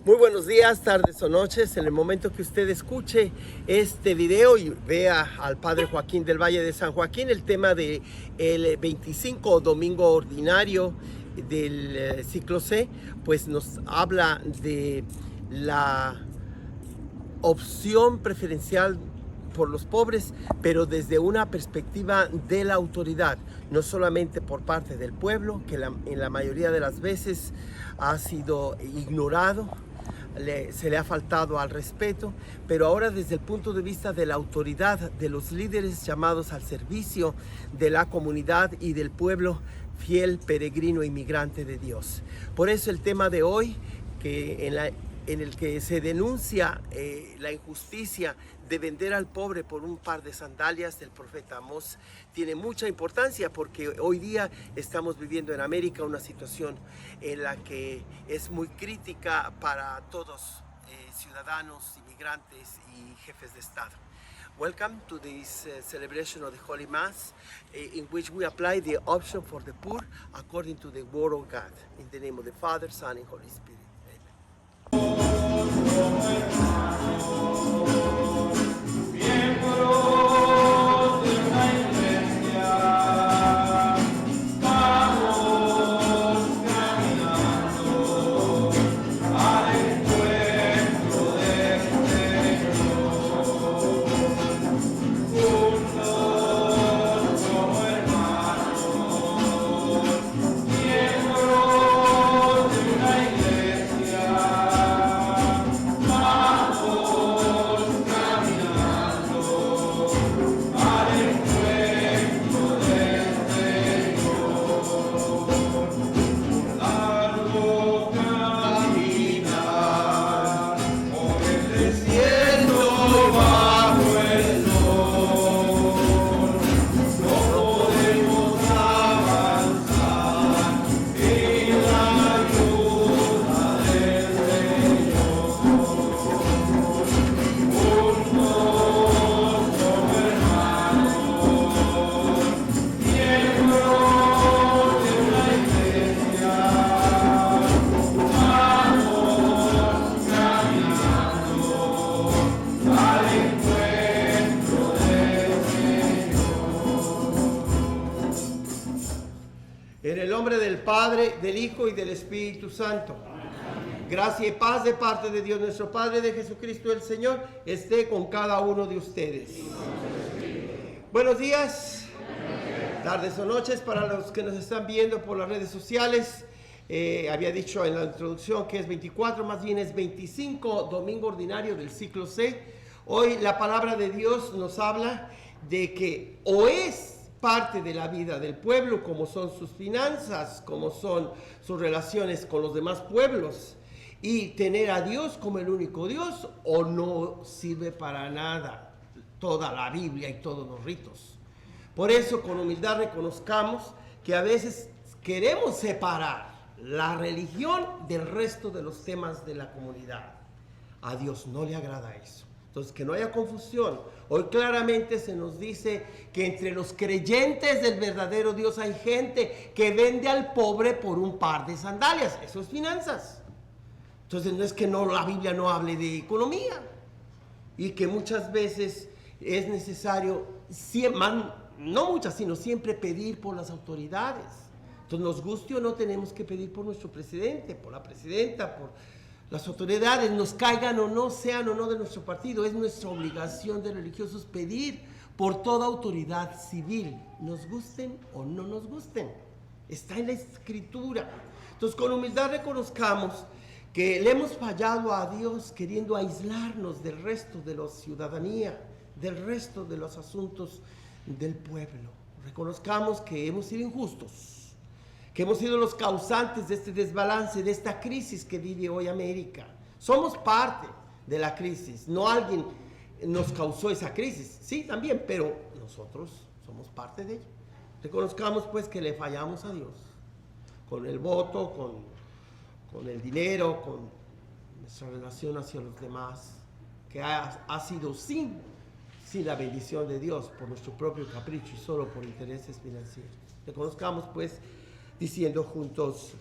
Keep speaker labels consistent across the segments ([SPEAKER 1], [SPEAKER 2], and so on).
[SPEAKER 1] Muy buenos días, tardes o noches. En el momento que usted escuche este video y vea al Padre Joaquín del Valle de San Joaquín, el tema del 25 domingo ordinario del ciclo C, pues nos habla de la opción preferencial por los pobres, pero desde una perspectiva de la autoridad, no solamente por parte del pueblo, que en la mayoría de las veces ha sido ignorado, se le ha faltado al respeto, pero ahora desde el punto de vista de la autoridad, de los líderes llamados al servicio de la comunidad y del pueblo fiel, peregrino, inmigrante de Dios. Por eso el tema de hoy, que en el que se denuncia la injusticia de vender al pobre por un par de sandalias del profeta Amós, tiene mucha importancia porque hoy día estamos viviendo en América una situación en la que es muy crítica para todos, ciudadanos, inmigrantes y jefes de Estado. Welcome to this celebration of the Holy Mass, in which we apply the option for the poor according to the Word of God. In the name of the Father, Son, and Holy Spirit. En el nombre del Padre, del Hijo y del Espíritu Santo. Gracia y paz de parte de Dios nuestro Padre, de Jesucristo el Señor, esté con cada uno de ustedes. Buenos días, tardes o noches para los que nos están viendo por las redes sociales. Había dicho en la introducción que es 24, más bien es 25 domingo ordinario del ciclo C. Hoy la palabra de Dios nos habla de que o es parte de la vida del pueblo, como son sus finanzas, como son sus relaciones con los demás pueblos, y tener a Dios como el único Dios, o no sirve para nada toda la Biblia y todos los ritos. Por eso con humildad reconozcamos que a veces queremos separar la religión del resto de los temas de la comunidad. A Dios no le agrada eso. Entonces, que no haya confusión. Hoy claramente se nos dice que entre los creyentes del verdadero Dios hay gente que vende al pobre por un par de sandalias. Eso es finanzas. Entonces, no es que la Biblia no hable de economía. Y que muchas veces es necesario, no muchas, sino siempre pedir por las autoridades. Entonces, nos guste o no, tenemos que pedir por nuestro presidente, por la presidenta, por las autoridades, nos caigan o no, sean o no de nuestro partido. Es nuestra obligación de religiosos pedir por toda autoridad civil, nos gusten o no nos gusten. Está en la Escritura. Entonces, con humildad reconozcamos que le hemos fallado a Dios queriendo aislarnos del resto de la ciudadanía, del resto de los asuntos del pueblo. Reconozcamos que hemos sido injustos, que hemos sido los causantes de este desbalance, de esta crisis que vive hoy América. Somos parte de la crisis, no alguien nos causó esa crisis, sí, también, pero nosotros somos parte de ella. Reconozcamos pues que le fallamos a Dios, con el voto, con el dinero, con nuestra relación hacia los demás, que ha sido sin la bendición de Dios, por nuestro propio capricho y solo por intereses financieros. Reconozcamos pues, diciendo juntos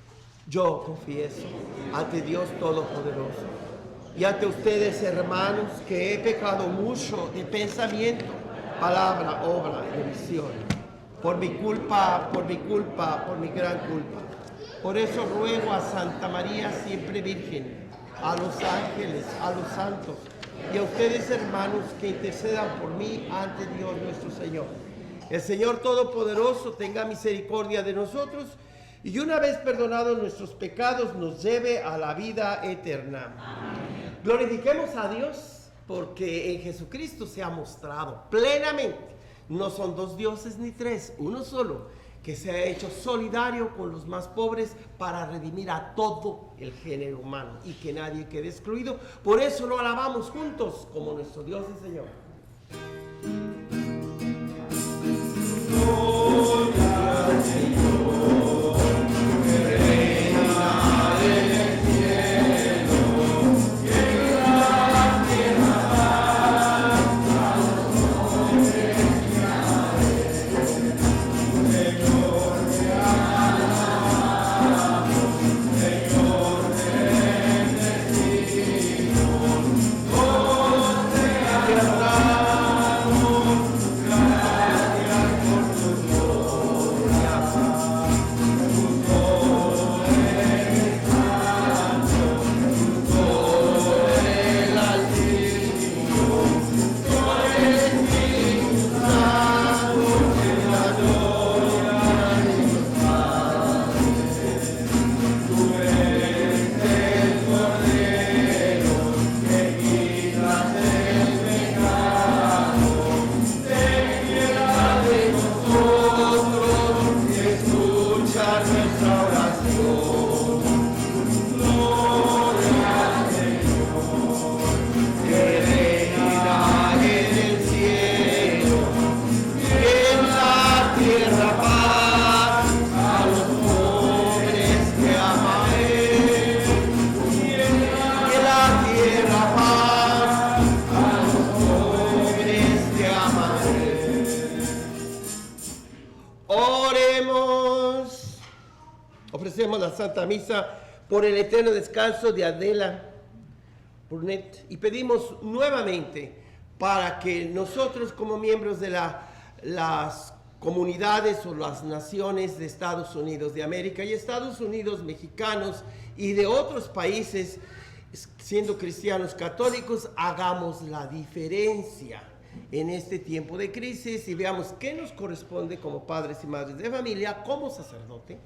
[SPEAKER 1] Yo confieso ante Dios Todopoderoso y ante ustedes, hermanos, que he pecado mucho de pensamiento, palabra, obra y omisión. Por mi culpa, por mi gran culpa. Por eso ruego a Santa María siempre Virgen, a los ángeles, a los santos y a ustedes, hermanos, que intercedan por mí ante Dios nuestro Señor. El Señor Todopoderoso tenga misericordia de nosotros y una vez perdonados nuestros pecados nos lleve a la vida eterna. Amén. Glorifiquemos a Dios porque en Jesucristo se ha mostrado plenamente, no son dos dioses ni tres, uno solo, que se ha hecho solidario con los más pobres para redimir a todo el género humano y que nadie quede excluido. Por eso lo alabamos juntos como nuestro Dios y Señor. Gloria al Señor. Ofrecemos la Santa Misa por el eterno descanso de Adela Burnett y pedimos nuevamente para que nosotros como miembros de las comunidades o las naciones de Estados Unidos de América y Estados Unidos mexicanos y de otros países, siendo cristianos católicos, hagamos la diferencia en este tiempo de crisis y veamos qué nos corresponde como padres y madres de familia, como sacerdote,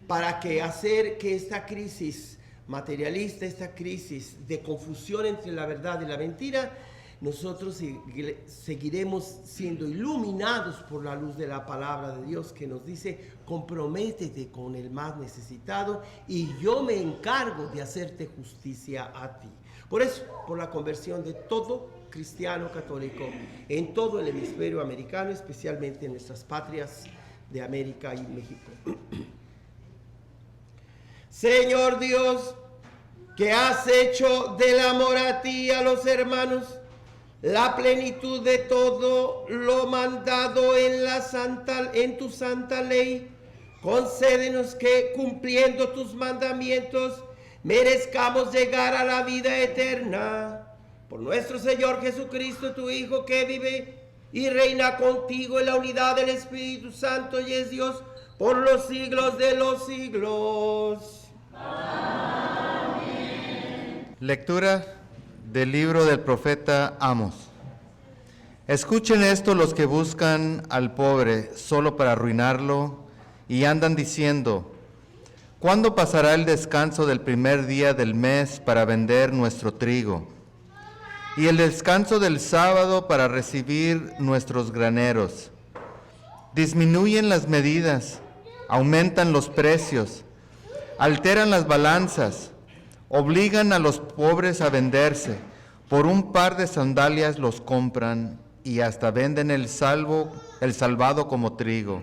[SPEAKER 1] para que hacer que esta crisis materialista, esta crisis de confusión entre la verdad y la mentira, nosotros seguiremos siendo iluminados por la luz de la palabra de Dios que nos dice: comprométete con el más necesitado y yo me encargo de hacerte justicia a ti. Por eso, por la conversión de todo cristiano católico en todo el hemisferio americano, especialmente en nuestras patrias de América y México. Señor Dios, que has hecho del amor a ti y a los hermanos la plenitud de todo lo mandado en tu santa ley, concédenos que, cumpliendo tus mandamientos, merezcamos llegar a la vida eterna. Por nuestro Señor Jesucristo, tu Hijo, que vive y reina contigo en la unidad del Espíritu Santo y es Dios por los siglos de los siglos. Amén.
[SPEAKER 2] Lectura del libro del profeta Amos. Escuchen esto los que buscan al pobre solo para arruinarlo y andan diciendo: ¿cuándo pasará el descanso del primer día del mes para vender nuestro trigo? Y el descanso del sábado para recibir nuestros graneros. Disminuyen las medidas, aumentan los precios, alteran las balanzas, obligan a los pobres a venderse, por un par de sandalias los compran y hasta venden el salvado como trigo.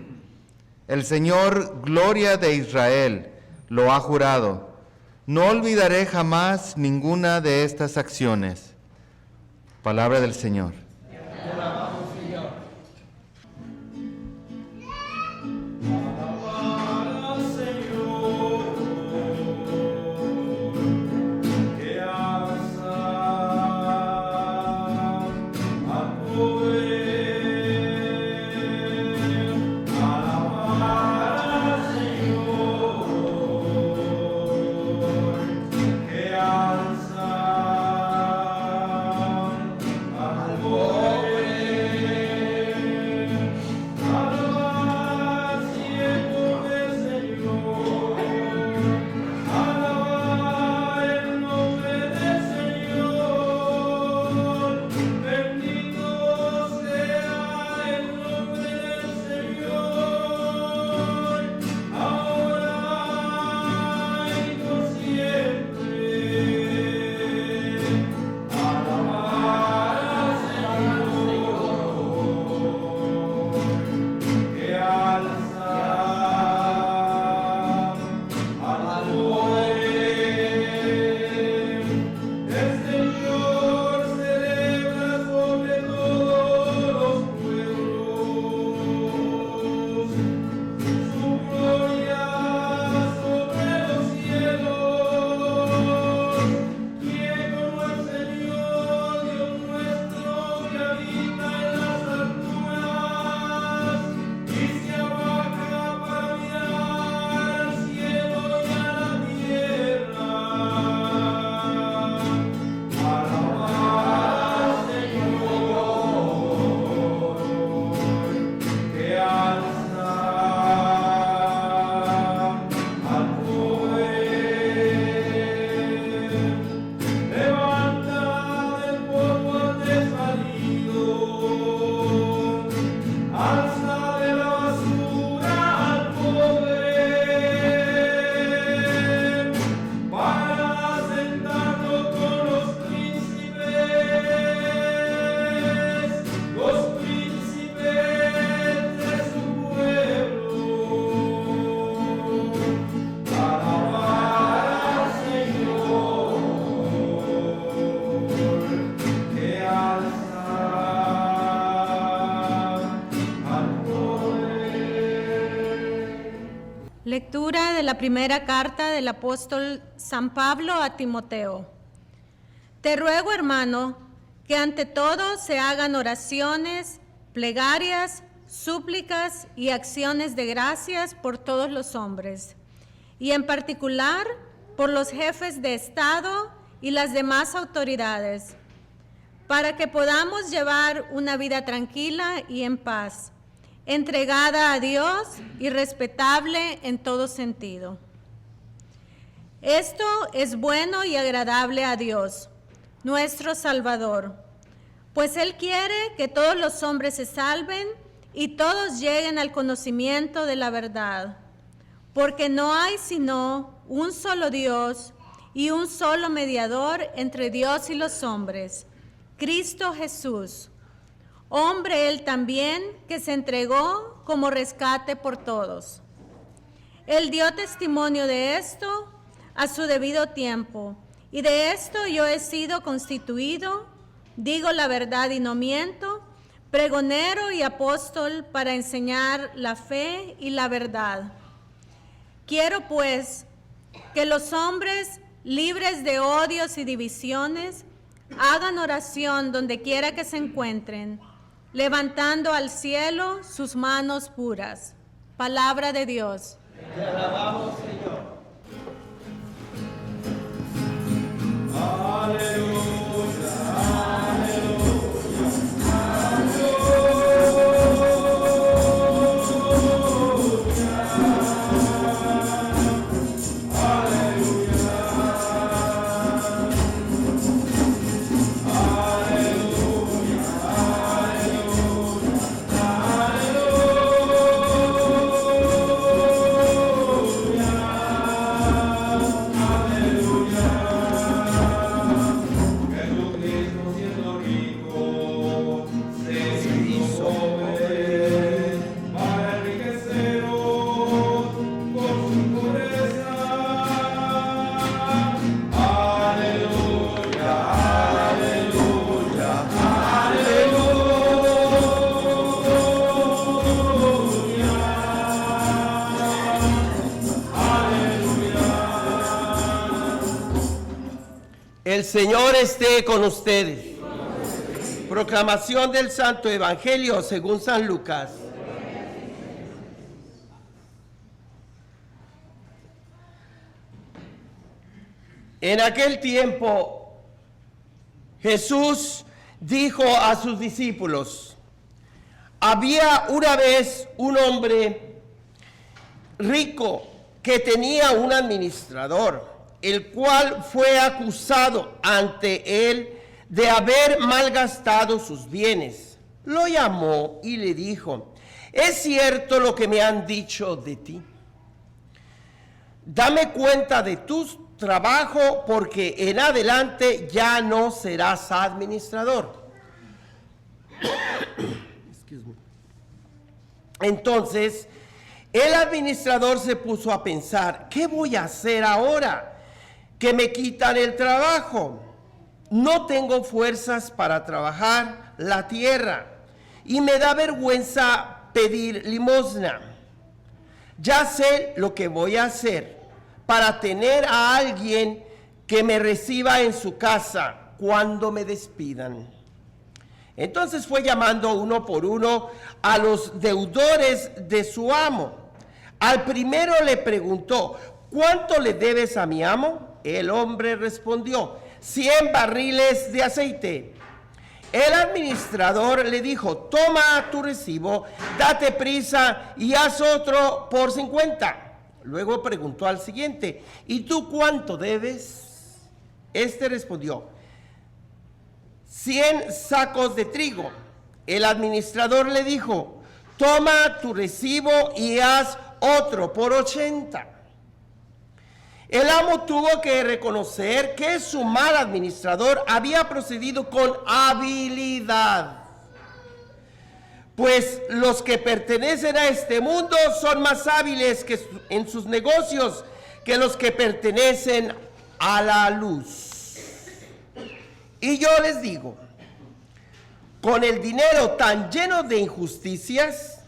[SPEAKER 2] El Señor, gloria de Israel, lo ha jurado: no olvidaré jamás ninguna de estas acciones. Palabra del Señor.
[SPEAKER 1] Te alabamos, Señor. Alabad al Señor.
[SPEAKER 3] Lectura de la primera carta del apóstol San Pablo a Timoteo. Te ruego, hermano, que ante todo se hagan oraciones, plegarias, súplicas y acciones de gracias por todos los hombres, y en particular por los jefes de Estado y las demás autoridades, para que podamos llevar una vida tranquila y en paz, entregada a Dios y respetable en todo sentido. Esto es bueno y agradable a Dios, nuestro Salvador, pues Él quiere que todos los hombres se salven y todos lleguen al conocimiento de la verdad, porque no hay sino un solo Dios y un solo mediador entre Dios y los hombres, Cristo Jesús, hombre Él también, que se entregó como rescate por todos. Él dio testimonio de esto a su debido tiempo, y de esto yo he sido constituido, digo la verdad y no miento, pregonero y apóstol para enseñar la fe y la verdad. Quiero pues que los hombres libres de odios y divisiones hagan oración donde quiera que se encuentren, levantando al cielo sus manos puras. Palabra de Dios.
[SPEAKER 1] Te alabamos, Señor. El Señor esté con ustedes. Proclamación del Santo Evangelio según San Lucas. En aquel tiempo, Jesús dijo a sus discípulos: había una vez un hombre rico que tenía un administrador, el cual fue acusado ante él de haber malgastado sus bienes. Lo llamó y le dijo: ¿es cierto lo que me han dicho de ti? Dame cuenta de tu trabajo, porque en adelante ya no serás administrador. Entonces, el administrador se puso a pensar: ¿qué voy a hacer ahora que me quitan el trabajo? No tengo fuerzas para trabajar la tierra y me da vergüenza pedir limosna. Ya sé lo que voy a hacer para tener a alguien que me reciba en su casa cuando me despidan. Entonces fue llamando uno por uno a los deudores de su amo. Al primero le preguntó: ¿cuánto le debes a mi amo? El hombre respondió: 100 barriles de aceite. El administrador le dijo: toma tu recibo, date prisa y haz otro por 50. Luego preguntó al siguiente: ¿y tú cuánto debes? Este respondió: 100 sacos de trigo. El administrador le dijo: toma tu recibo y haz otro por 80. El amo tuvo que reconocer que su mal administrador había procedido con habilidad, pues los que pertenecen a este mundo son más hábiles en sus negocios que los que pertenecen a la luz. Y yo les digo, con el dinero tan lleno de injusticias,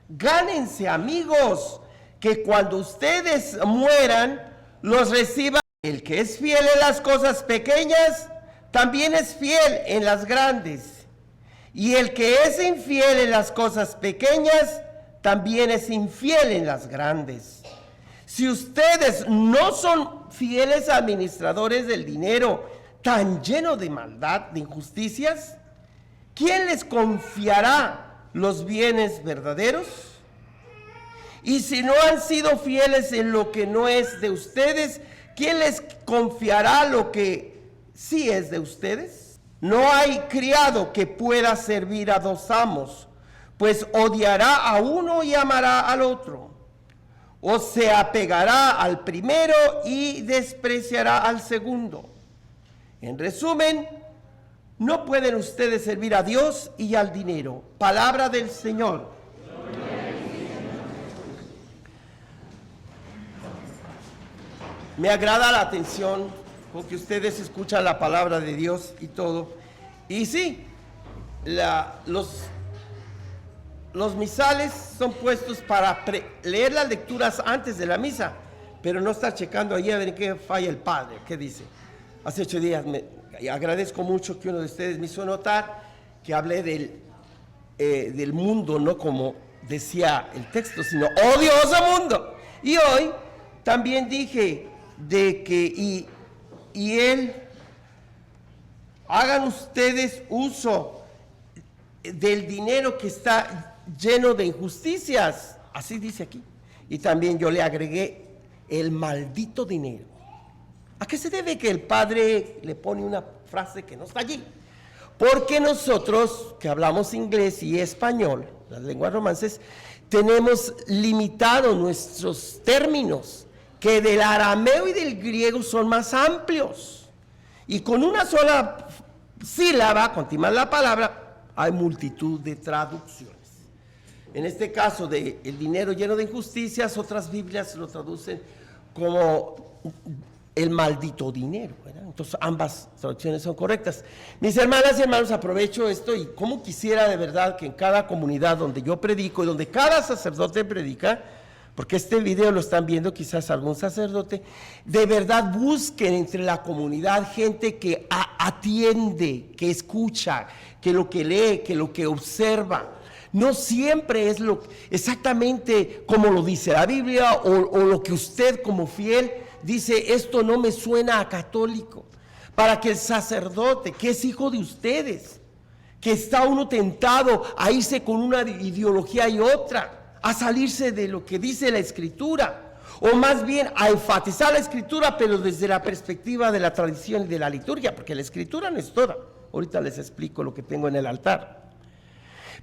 [SPEAKER 1] gánense amigos que cuando ustedes mueran, los reciba. El que es fiel en las cosas pequeñas, también es fiel en las grandes. Y el que es infiel en las cosas pequeñas, también es infiel en las grandes. Si ustedes no son fieles administradores del dinero, tan lleno de maldad, de injusticias, ¿quién les confiará los bienes verdaderos? Y si no han sido fieles en lo que no es de ustedes, ¿quién les confiará lo que sí es de ustedes? No hay criado que pueda servir a dos amos, pues odiará a uno y amará al otro, o se apegará al primero y despreciará al segundo. En resumen, no pueden ustedes servir a Dios y al dinero. Palabra del Señor. Me agrada la atención con que ustedes escuchan la palabra de Dios y todo. Y sí, los misales son puestos para leer las lecturas antes de la misa, pero no estar checando ahí a ver en qué falla el padre, qué dice. Hace 8 días agradezco mucho que uno de ustedes me hizo notar que hablé del mundo, no como decía el texto, sino odioso mundo. Y hoy también dije de que y él hagan ustedes uso del dinero que está lleno de injusticias, así dice aquí. Y también yo le agregué el maldito dinero. ¿A qué se debe que el padre le pone una frase que no está allí? Porque nosotros que hablamos inglés y español, las lenguas romances, tenemos limitados nuestros términos, que del arameo y del griego son más amplios. Y con una sola sílaba, continuar la palabra, hay multitud de traducciones. En este caso de el dinero lleno de injusticias, otras Biblias lo traducen como el maldito dinero, ¿verdad? Entonces ambas traducciones son correctas. Mis hermanas y hermanos, aprovecho esto y como quisiera de verdad que en cada comunidad donde yo predico y donde cada sacerdote predica, porque este video lo están viendo quizás algún sacerdote, de verdad busquen entre la comunidad gente que atiende, que escucha, que lo que lee, que lo que observa. No siempre es exactamente como lo dice la Biblia o lo que usted como fiel dice, esto no me suena a católico. Para que el sacerdote, que es hijo de ustedes, que está uno tentado a irse con una ideología y otra, a salirse de lo que dice la Escritura, o más bien a enfatizar la Escritura, pero desde la perspectiva de la tradición y de la liturgia, porque la Escritura no es toda. Ahorita les explico lo que tengo en el altar.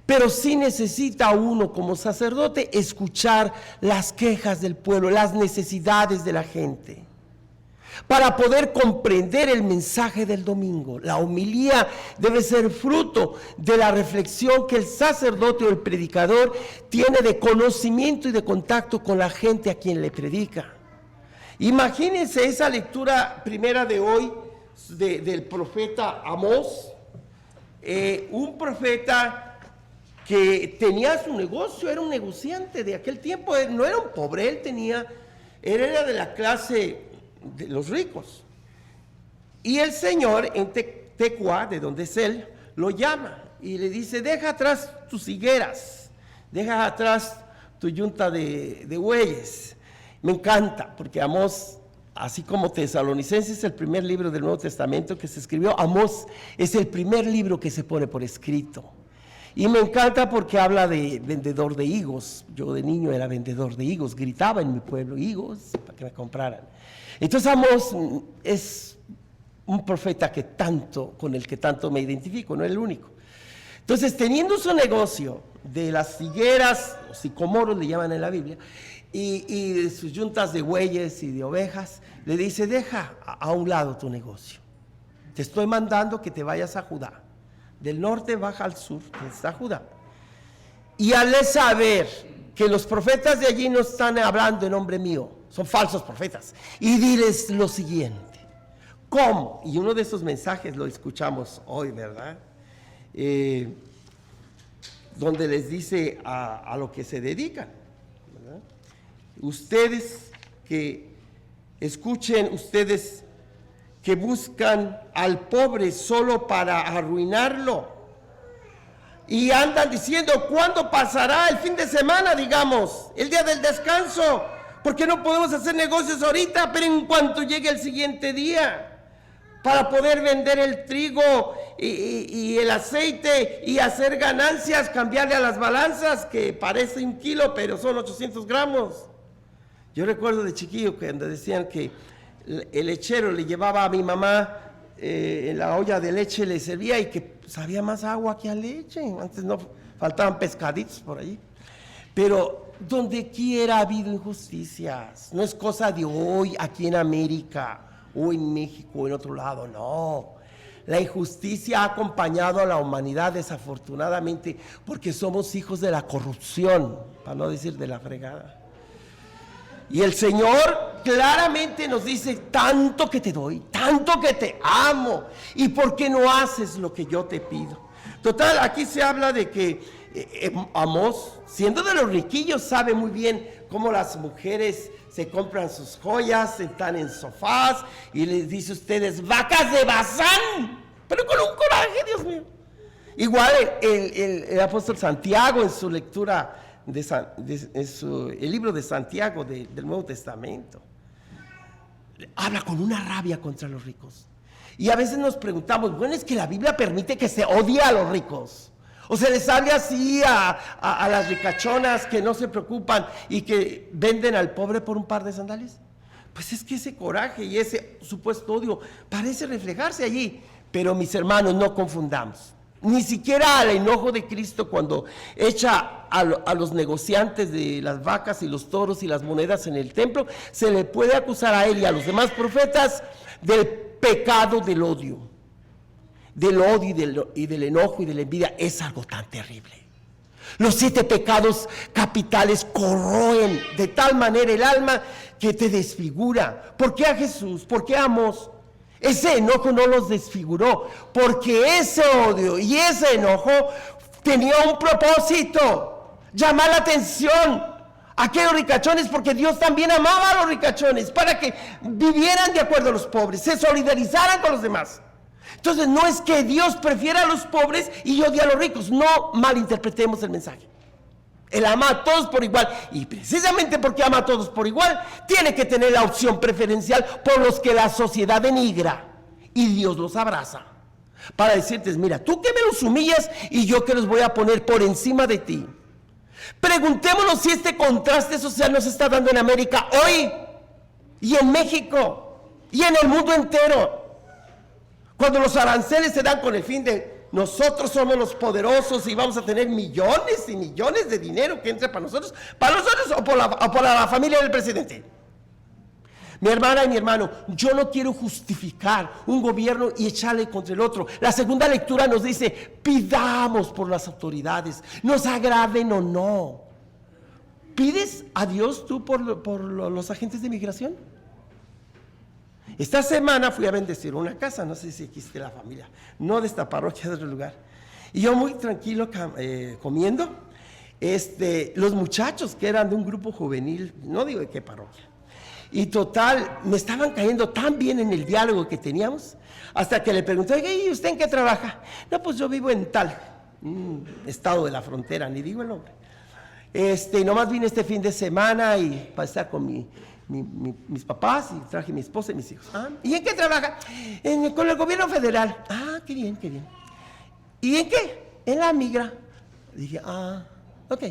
[SPEAKER 1] Pero sí necesita uno como sacerdote escuchar las quejas del pueblo, las necesidades de la gente, para poder comprender el mensaje del domingo. La homilía debe ser fruto de la reflexión que el sacerdote o el predicador tiene de conocimiento y de contacto con la gente a quien le predica. Imagínense esa lectura primera de hoy del profeta Amós, un profeta que tenía su negocio, era un negociante de aquel tiempo, no era un pobre, él era de la clase de los ricos. Y el Señor en Tecoa, de donde es él, lo llama y le dice, deja atrás tus higueras, deja atrás tu yunta de bueyes. Me encanta, porque Amós, así como Tesalonicenses es el primer libro del Nuevo Testamento que se escribió, Amós es el primer libro que se pone por escrito. Y me encanta porque habla de vendedor de higos. Yo de niño era vendedor de higos, gritaba en mi pueblo, higos, para que me compraran. Entonces Amós es un profeta con el que tanto me identifico, no es el único. Entonces, teniendo su negocio de las higueras, o sicomoros le llaman en la Biblia, y de sus yuntas de bueyes y de ovejas, le dice, deja a un lado tu negocio. Te estoy mandando que te vayas a Judá. Del norte baja al sur, que está Judá. Y al saber que los profetas de allí no están hablando en nombre mío, son falsos profetas, y diles lo siguiente. ¿Cómo? Y uno de esos mensajes lo escuchamos hoy, ¿verdad? Donde les dice a lo que se dedican, ¿verdad? ustedes que escuchen, ustedes que buscan al pobre solo para arruinarlo. Y andan diciendo, ¿cuándo pasará el fin de semana, digamos, el día del descanso? Porque no podemos hacer negocios ahorita, pero en cuanto llegue el siguiente día, para poder vender el trigo y el aceite y hacer ganancias, cambiarle a las balanzas, que parece 1 kilo, pero son 800 gramos. Yo recuerdo de chiquillo que decían que el lechero le llevaba a mi mamá en la olla de leche, le servía y que sabía más agua que a leche. Antes no faltaban pescaditos por allí. Pero donde quiera ha habido injusticias. No es cosa de hoy aquí en América o en México o en otro lado, no. La injusticia ha acompañado a la humanidad desafortunadamente porque somos hijos de la corrupción, para no decir de la fregada. Y el Señor claramente nos dice, tanto que te doy, tanto que te amo, ¿y por qué no haces lo que yo te pido? Total, aquí se habla de que Amós, siendo de los riquillos, sabe muy bien cómo las mujeres se compran sus joyas, están en sofás y les dice a ustedes, vacas de Bazán, pero con un coraje, Dios mío. Igual el apóstol Santiago en su lectura el libro de Santiago del Nuevo Testamento habla con una rabia contra los ricos. Y a veces nos preguntamos, bueno, es que la Biblia permite que se odie a los ricos. O se les hable así a las ricachonas que no se preocupan y que venden al pobre por un par de sandalias. Pues es que ese coraje y ese supuesto odio parece reflejarse allí. Pero mis hermanos, no confundamos. Ni siquiera al enojo de Cristo cuando echa a los negociantes de las vacas y los toros y las monedas en el templo, se le puede acusar a él y a los demás profetas del pecado del odio. Del odio y del enojo y de la envidia. Es algo tan terrible. Los 7 pecados capitales corroen de tal manera el alma que te desfigura. ¿Por qué a Jesús? ¿Por qué a Amós? Ese enojo no los desfiguró, porque ese odio y ese enojo tenía un propósito: llamar la atención a aquellos ricachones, porque Dios también amaba a los ricachones, para que vivieran de acuerdo a los pobres, se solidarizaran con los demás. Entonces no es que Dios prefiera a los pobres y odie a los ricos, no malinterpretemos el mensaje. Él ama a todos por igual, y precisamente porque ama a todos por igual, tiene que tener la opción preferencial por los que la sociedad denigra, y Dios los abraza, para decirte, mira, tú que me los humillas y yo que los voy a poner por encima de ti. Preguntémonos si este contraste social nos está dando en América hoy, y en México, y en el mundo entero. Cuando los aranceles se dan con el fin de nosotros somos los poderosos y vamos a tener millones y millones de dinero que entre para nosotros o por la familia del presidente. Mi hermana y mi hermano, yo no quiero justificar un gobierno y echarle contra el otro. La segunda lectura nos dice, pidamos por las autoridades, nos agraden o no. ¿Pides a Dios tú por los agentes de migración? Esta semana fui a bendecir una casa, no sé si aquí esté la familia, no de esta parroquia, de otro lugar. Y yo muy tranquilo comiendo, los muchachos que eran de un grupo juvenil, no digo de qué parroquia, y total, me estaban cayendo tan bien en el diálogo que teníamos, hasta que le pregunté, ¿y usted en qué trabaja? No, pues yo vivo en tal estado de la frontera, ni digo el nombre. Nomás vine este fin de semana y para estar con mis papás, y traje mi esposa y mis hijos. ¿Y en qué trabaja? Con el gobierno federal. Qué bien, qué bien. ¿Y en qué? En la migra. Dije, ok.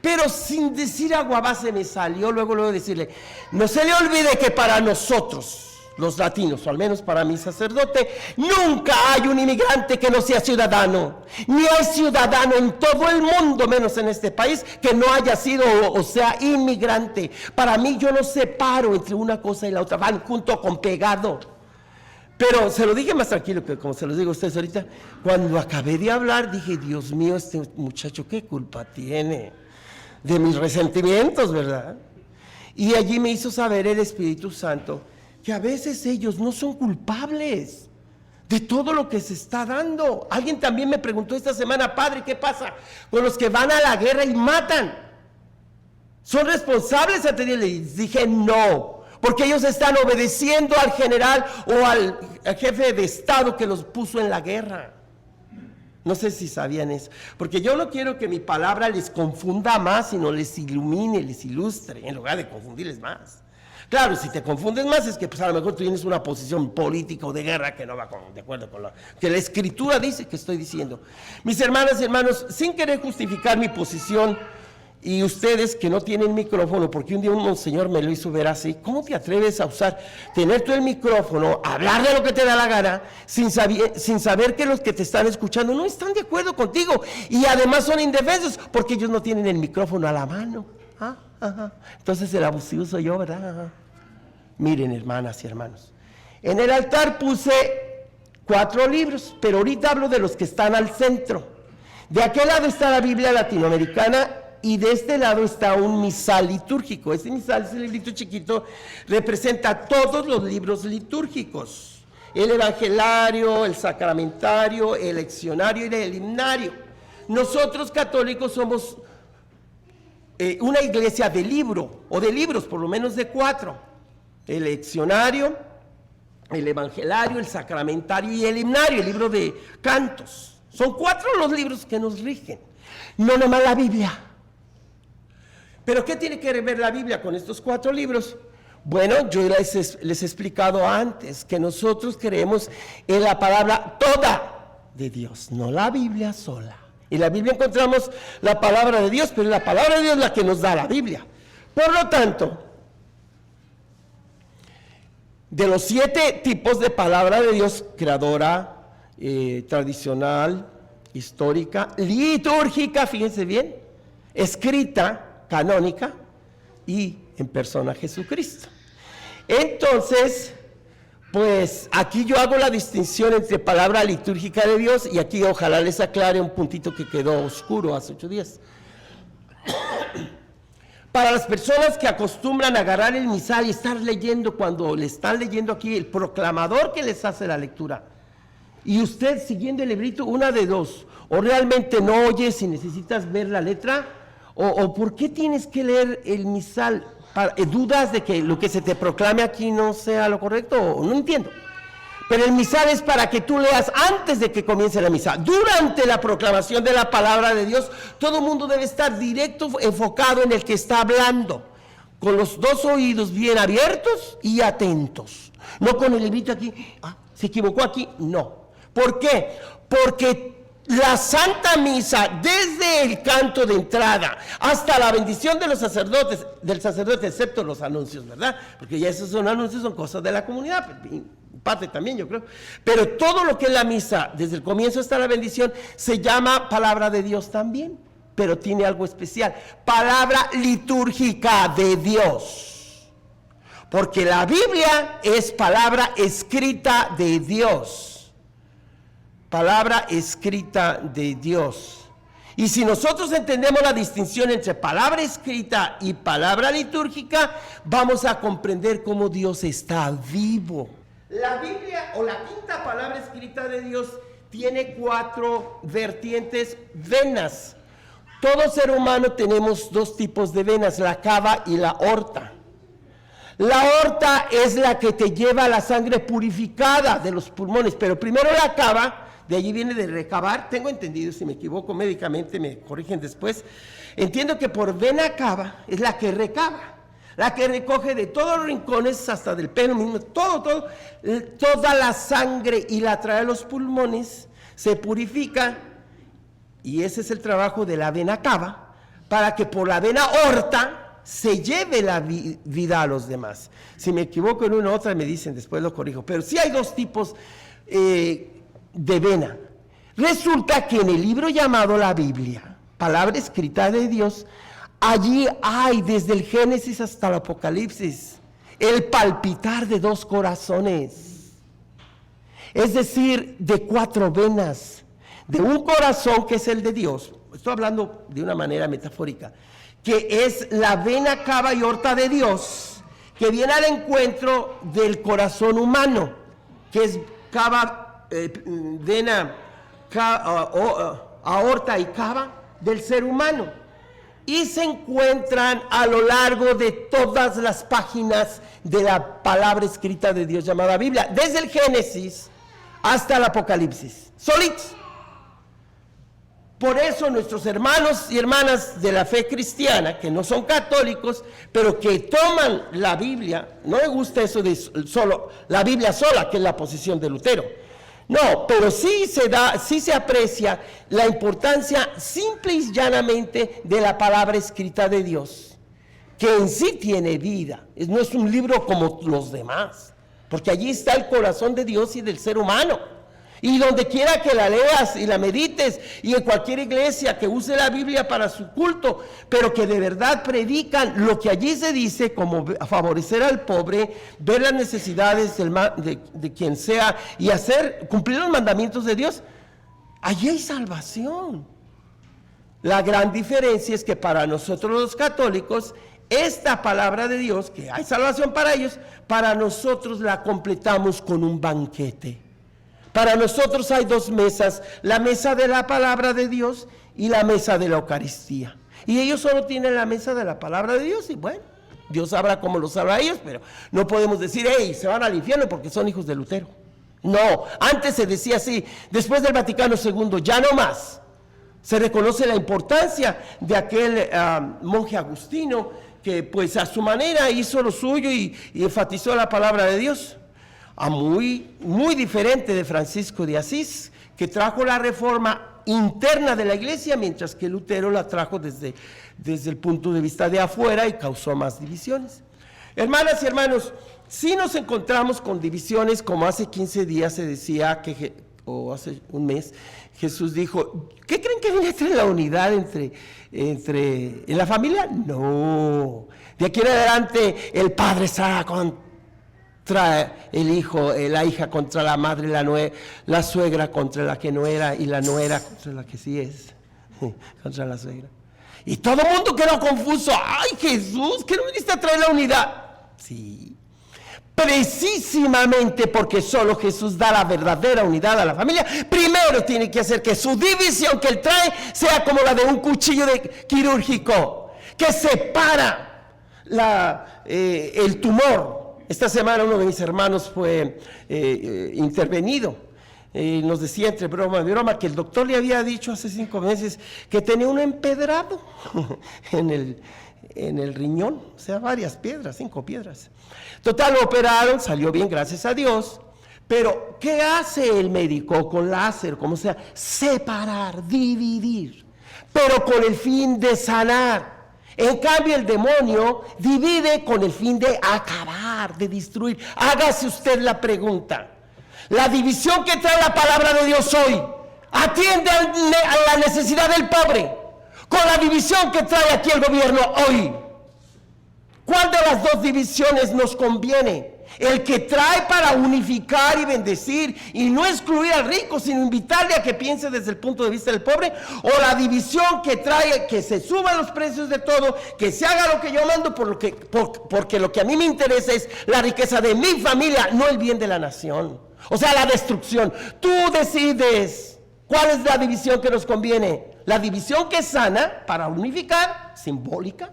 [SPEAKER 1] Pero sin decir agua base me salió luego decirle, no se le olvide que para nosotros, los latinos, o al menos para mi sacerdote, nunca hay un inmigrante que no sea ciudadano. Ni hay ciudadano en todo el mundo, menos en este país, que no haya sido o sea inmigrante. Para mí yo no separo entre una cosa y la otra, van junto con pegado. Pero se lo dije más tranquilo que como se los digo a ustedes ahorita. Cuando acabé de hablar dije, Dios mío, este muchacho qué culpa tiene de mis resentimientos, ¿verdad? Y allí me hizo saber el Espíritu Santo que a veces ellos no son culpables de todo lo que se está dando. Alguien también me preguntó esta semana, padre, ¿qué pasa con los que van a la guerra y matan? ¿Son responsables ante Dios? Les dije no, porque ellos están obedeciendo al general o al jefe de Estado que los puso en la guerra. No sé si sabían eso, porque yo no quiero que mi palabra les confunda más, sino les ilumine, les ilustre, en lugar de confundirles más. Claro, si te confundes más es que pues a lo mejor tú tienes una posición política o de guerra que no va de acuerdo con lo que la Escritura dice que estoy diciendo. Mis hermanas y hermanos, sin querer justificar mi posición, y ustedes que no tienen micrófono, porque un día un señor me lo hizo ver así, ¿cómo te atreves a tener tú el micrófono, hablar de lo que te da la gana, sin saber que los que te están escuchando no están de acuerdo contigo, y además son indefensos, porque ellos no tienen el micrófono a la mano? Entonces el abusivo soy yo, ¿verdad? Miren, hermanas y hermanos, en el altar puse 4 libros, pero ahorita hablo de los que están al centro. De aquel lado está la Biblia latinoamericana, y de este lado está un misal litúrgico. Este misal, ese librito chiquito, representa todos los libros litúrgicos: el evangelario, el sacramentario, el leccionario y el himnario. Nosotros católicos somos una iglesia de libro, o de libros, por lo menos de 4: el leccionario, el evangelario, el sacramentario y el himnario, el libro de cantos. Son 4 los libros que nos rigen, no nomás la Biblia. ¿Pero qué tiene que ver la Biblia con estos 4 libros? Bueno, yo les he explicado antes que nosotros creemos en la palabra toda de Dios, no la Biblia sola. En la Biblia encontramos la palabra de Dios, pero es la palabra de Dios la que nos da la Biblia. Por lo tanto, de los 7 tipos de palabra de Dios: creadora, tradicional, histórica, litúrgica, fíjense bien, escrita, canónica, y en persona Jesucristo. Entonces, pues aquí yo hago la distinción entre palabra litúrgica de Dios, y aquí ojalá les aclare un puntito que quedó oscuro hace 8 días. Para las personas que acostumbran a agarrar el misal y estar leyendo, cuando le están leyendo aquí el proclamador que les hace la lectura, y usted siguiendo el librito, una de dos: o realmente no oyes y necesitas ver la letra, o ¿por qué tienes que leer el misal? ¿Dudas de que lo que se te proclame aquí no sea lo correcto? No entiendo. Pero el misal es para que tú leas antes de que comience la misa. Durante la proclamación de la palabra de Dios, todo el mundo debe estar directo, enfocado en el que está hablando, con los 2 oídos bien abiertos y atentos. No con el librito aquí, se equivocó aquí, no. ¿Por qué? Porque la Santa Misa, desde el canto de entrada hasta la bendición de los sacerdotes, del sacerdote, excepto los anuncios, ¿verdad? Porque ya esos son anuncios, son cosas de la comunidad, parte también yo creo. Pero todo lo que es la misa, desde el comienzo hasta la bendición, se llama palabra de Dios también, pero tiene algo especial: palabra litúrgica de Dios. Porque la Biblia es palabra escrita de Dios. Palabra escrita de Dios. Y si nosotros entendemos la distinción entre palabra escrita y palabra litúrgica, vamos a comprender cómo Dios está vivo. La Biblia, o la quinta palabra escrita de Dios, tiene 4 vertientes, venas. Todo ser humano tenemos 2 tipos de venas: la cava y la aorta. La aorta es la que te lleva la sangre purificada de los pulmones, pero primero la cava. De allí viene de recabar, tengo entendido, si me equivoco médicamente me corrigen después. Entiendo que por vena cava es la que recaba, la que recoge de todos los rincones, hasta del pelo mismo, toda la sangre, y la trae a los pulmones, se purifica, y ese es el trabajo de la vena cava, para que por la vena aorta se lleve la vida a los demás. Si me equivoco en una u otra me dicen, después lo corrijo, pero sí hay 2 tipos de vena. Resulta que en el libro llamado la Biblia, palabra escrita de Dios, allí hay, desde el Génesis hasta el Apocalipsis, el palpitar de 2 corazones, es decir, de 4 venas, de un corazón que es el de Dios. Estoy hablando de una manera metafórica, que es la vena cava y aorta de Dios, que viene al encuentro del corazón humano, que es cava, vena, aorta y cava del ser humano. y se encuentran a lo largo de todas las páginas de la palabra escrita de Dios llamada Biblia, desde el Génesis hasta el Apocalipsis, solitos. Por eso nuestros hermanos y hermanas de la fe cristiana, que no son católicos, pero que toman la Biblia, no me gusta eso de solo la Biblia sola, que es la posición de Lutero. No, pero sí se aprecia la importancia simple y llanamente de la palabra escrita de Dios, que en sí tiene vida. No es un libro como los demás, porque allí está el corazón de Dios y del ser humano. Y donde quiera que la leas y la medites, y en cualquier iglesia que use la Biblia para su culto, pero que de verdad predican lo que allí se dice, como favorecer al pobre, ver las necesidades de quien sea y cumplir los mandamientos de Dios, allí hay salvación. La gran diferencia es que para nosotros los católicos, esta palabra de Dios, que hay salvación para ellos, para nosotros la completamos con un banquete. Para nosotros hay dos mesas, la mesa de la palabra de Dios y la mesa de la Eucaristía. Y ellos solo tienen la mesa de la palabra de Dios y bueno, Dios sabrá cómo lo sabrá ellos, pero no podemos decir, hey, se van al infierno porque son hijos de Lutero. No, antes se decía así, después del Vaticano II, ya no más. Se reconoce la importancia de aquel monje agustino que pues a su manera hizo lo suyo y enfatizó la palabra de Dios. Muy diferente de Francisco de Asís, que trajo la reforma interna de la iglesia, mientras que Lutero la trajo desde el punto de vista de afuera y causó más divisiones. Hermanas y hermanos, si nos encontramos con divisiones, como hace 15 días se decía, o hace un mes, Jesús dijo, ¿qué creen que viene a traer la unidad en la familia? No, de aquí en adelante el padre estará contra el hijo, la hija contra la madre, la suegra contra la que no era y la nuera contra la que sí es, contra la suegra. Y todo el mundo quedó confuso. ¡Ay, Jesús! ¿Qué no viniste a traer la unidad? Sí, precisamente porque solo Jesús da la verdadera unidad a la familia. Primero tiene que hacer que su división que él trae sea como la de un cuchillo quirúrgico que separa el tumor. Esta semana uno de mis hermanos fue intervenido. Nos decía entre broma y broma que el doctor le había dicho hace 5 meses que tenía un empedrado en el riñón, o sea, varias piedras, 5 piedras. Total, lo operaron, salió bien, gracias a Dios. Pero, ¿qué hace el médico con láser? Como sea, separar, dividir, pero con el fin de sanar. En cambio, el demonio divide con el fin de acabar, de destruir. Hágase usted la pregunta. La división que trae la palabra de Dios hoy atiende a la necesidad del pobre, con la división que trae aquí el gobierno hoy. ¿Cuál de las dos divisiones nos conviene? El que trae para unificar y bendecir y no excluir al rico, sino invitarle a que piense desde el punto de vista del pobre, o la división que trae que se suban los precios de todo, que se haga lo que yo mando porque lo que a mí me interesa es la riqueza de mi familia, no el bien de la nación, o sea, la destrucción. Tú decides cuál es la división que nos conviene, la división que sana para unificar, simbólica,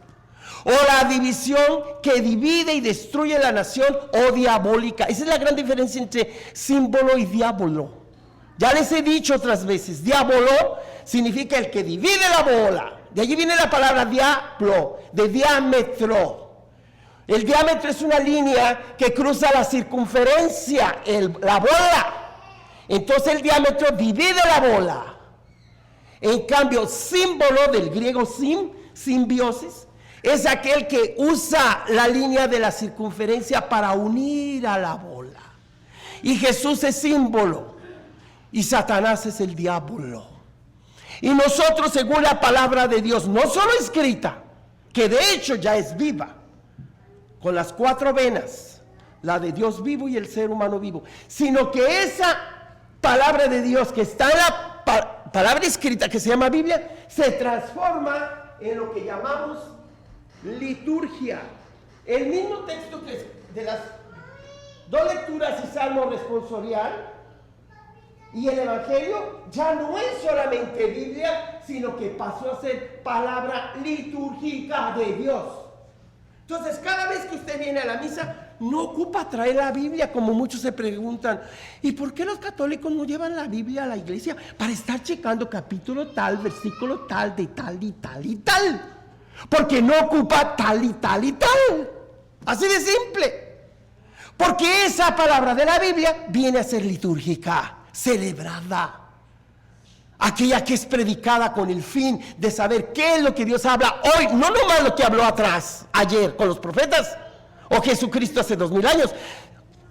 [SPEAKER 1] o la división que divide y destruye la nación, o diabólica. Esa es la gran diferencia entre símbolo y diablo. Ya les he dicho otras veces, diablo significa el que divide la bola. De allí viene la palabra diablo, de diámetro. El diámetro es una línea que cruza la circunferencia, la bola. Entonces el diámetro divide la bola. En cambio, símbolo del griego simbiosis, es aquel que usa la línea de la circunferencia para unir a la bola. Y Jesús es símbolo y Satanás es el diablo. Y nosotros, según la palabra de Dios, no solo escrita, que de hecho ya es viva, con las 4 venas, la de Dios vivo y el ser humano vivo, sino que esa palabra de Dios que está en la palabra escrita que se llama Biblia, se transforma en lo que llamamos liturgia. El mismo texto que de las 2 lecturas y salmo responsorial Y el Evangelio ya no es solamente Biblia, sino que pasó a ser palabra litúrgica de Dios. Entonces, cada vez que usted viene a la misa, no ocupa traer la Biblia, como muchos se preguntan. ¿Y por qué los católicos no llevan la Biblia a la iglesia? Para estar checando capítulo tal, versículo tal, de tal y tal y tal. Porque no ocupa tal y tal y tal. Así de simple. Porque esa palabra de la Biblia viene a ser litúrgica, celebrada. Aquella que es predicada con el fin de saber qué es lo que Dios habla hoy, no nomás lo que habló atrás, ayer con los profetas, o Jesucristo hace 2000 años.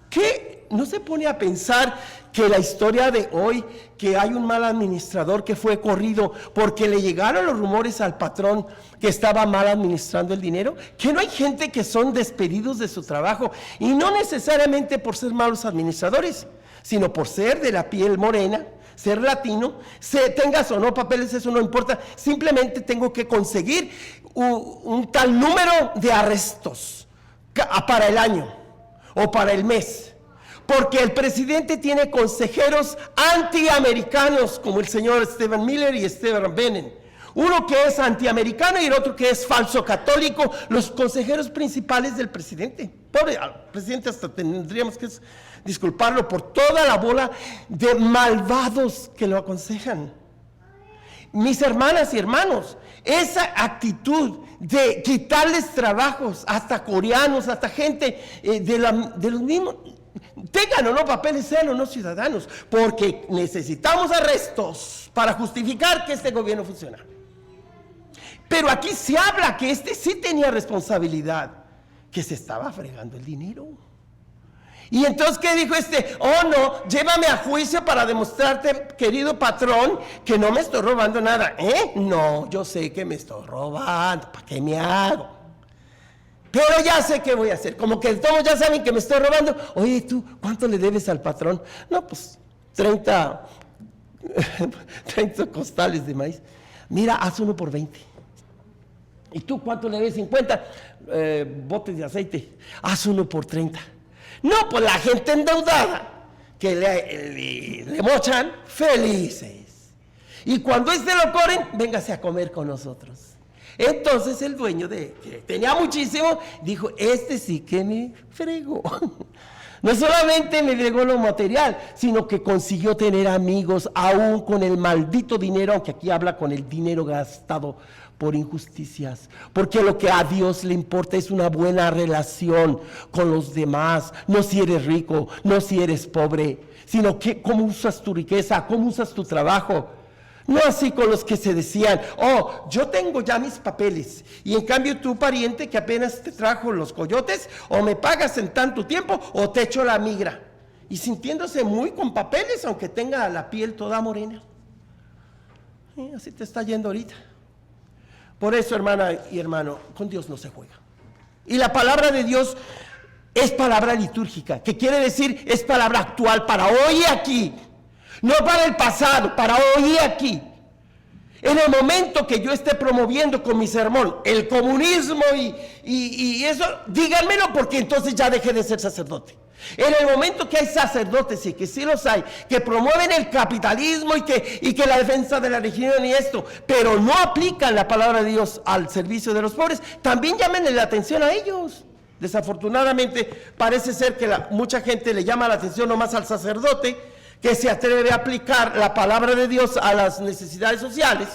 [SPEAKER 1] ¿Qué no se pone a pensar que la historia de hoy, que hay un mal administrador que fue corrido porque le llegaron los rumores al patrón que estaba mal administrando el dinero? Que no hay gente que son despedidos de su trabajo, y no necesariamente por ser malos administradores, sino por ser de la piel morena, ser latino, tengas o no papeles, eso no importa, simplemente tengo que conseguir un tal número de arrestos para el año o para el mes, porque el presidente tiene consejeros antiamericanos como el señor Stephen Miller y Stephen Bannon, uno que es antiamericano y el otro que es falso católico, los consejeros principales del presidente. Pobre al presidente, hasta tendríamos que disculparlo por toda la bola de malvados que lo aconsejan. Mis hermanas y hermanos, esa actitud de quitarles trabajos, hasta coreanos, hasta gente de los mismos, tengan o no papeles, sean o no ciudadanos, porque necesitamos arrestos para justificar que este gobierno funciona. Pero aquí se habla que este sí tenía responsabilidad, que se estaba fregando el dinero. Y entonces, ¿qué dijo este? Oh, no, llévame a juicio para demostrarte, querido patrón, que no me estoy robando nada. No, yo sé que me estoy robando, ¿para qué me hago? Pero ya sé qué voy a hacer. Como que todos ya saben que me estoy robando. Oye, ¿tú cuánto le debes al patrón? No, pues 30 costales de maíz. Mira, haz uno por 20. ¿Y tú cuánto le debes? 50 botes de aceite. Haz uno por 30. No, pues la gente endeudada que le mochan, felices. Y cuando lo corren, véngase a comer con nosotros. Entonces el dueño que tenía muchísimo, dijo, este sí que me fregó. No solamente me fregó lo material, sino que consiguió tener amigos aún con el maldito dinero, aunque aquí habla con el dinero gastado por injusticias, porque lo que a Dios le importa es una buena relación con los demás, no si eres rico, no si eres pobre, sino que cómo usas tu riqueza, cómo usas tu trabajo. No así con los que se decían, oh, yo tengo ya mis papeles, y en cambio tu pariente que apenas te trajo los coyotes, o me pagas en tanto tiempo, o te echo la migra. Y sintiéndose muy con papeles, aunque tenga la piel toda morena. Así te está yendo ahorita. Por eso, hermana y hermano, con Dios no se juega. Y la palabra de Dios es palabra litúrgica, que quiere decir es palabra actual para hoy y aquí. No para el pasado, para hoy y aquí. En el momento que yo esté promoviendo con mi sermón el comunismo y eso, díganmelo, porque entonces ya dejé de ser sacerdote. En el momento que hay sacerdotes, y que sí los hay, que promueven el capitalismo y que la defensa de la religión y esto, pero no aplican la palabra de Dios al servicio de los pobres, también llámenle la atención a ellos. Desafortunadamente parece ser que mucha gente le llama la atención nomás al sacerdote, que se atreve a aplicar la palabra de Dios a las necesidades sociales,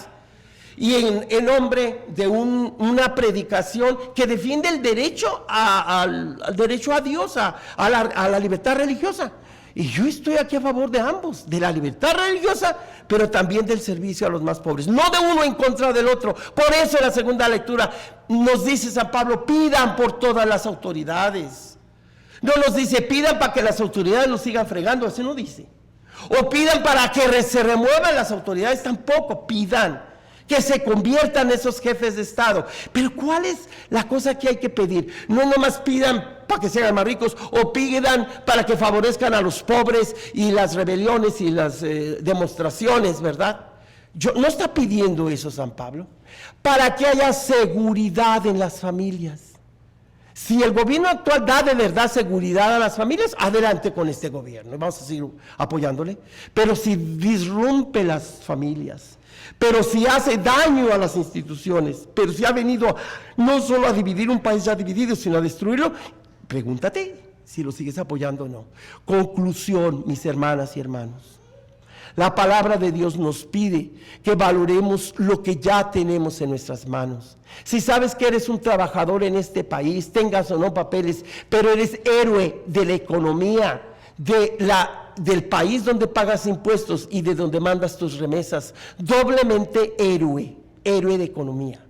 [SPEAKER 1] y en nombre de una predicación que defiende el derecho al derecho a Dios, a la libertad religiosa. Y yo estoy aquí a favor de ambos, de la libertad religiosa, pero también del servicio a los más pobres, no de uno en contra del otro. Por eso en la segunda lectura nos dice San Pablo, pidan por todas las autoridades. No nos dice pidan para que las autoridades nos sigan fregando, así no dice. O pidan para que se remuevan las autoridades, tampoco. Pidan que se conviertan esos jefes de Estado. Pero ¿cuál es la cosa que hay que pedir? No nomás pidan para que se hagan más ricos, o pidan para que favorezcan a los pobres y las rebeliones y las demostraciones, ¿verdad? No está pidiendo eso San Pablo. Para que haya seguridad en las familias. Si el gobierno actual da de verdad seguridad a las familias, adelante con este gobierno, vamos a seguir apoyándole. Pero si disrumpe las familias, pero si hace daño a las instituciones, pero si ha venido no solo a dividir un país ya dividido, sino a destruirlo, pregúntate si lo sigues apoyando o no. Conclusión, mis hermanas y hermanos. La palabra de Dios nos pide que valoremos lo que ya tenemos en nuestras manos. Si sabes que eres un trabajador en este país, tengas o no papeles, pero eres héroe de la economía, del país donde pagas impuestos y de donde mandas tus remesas, doblemente héroe de economía.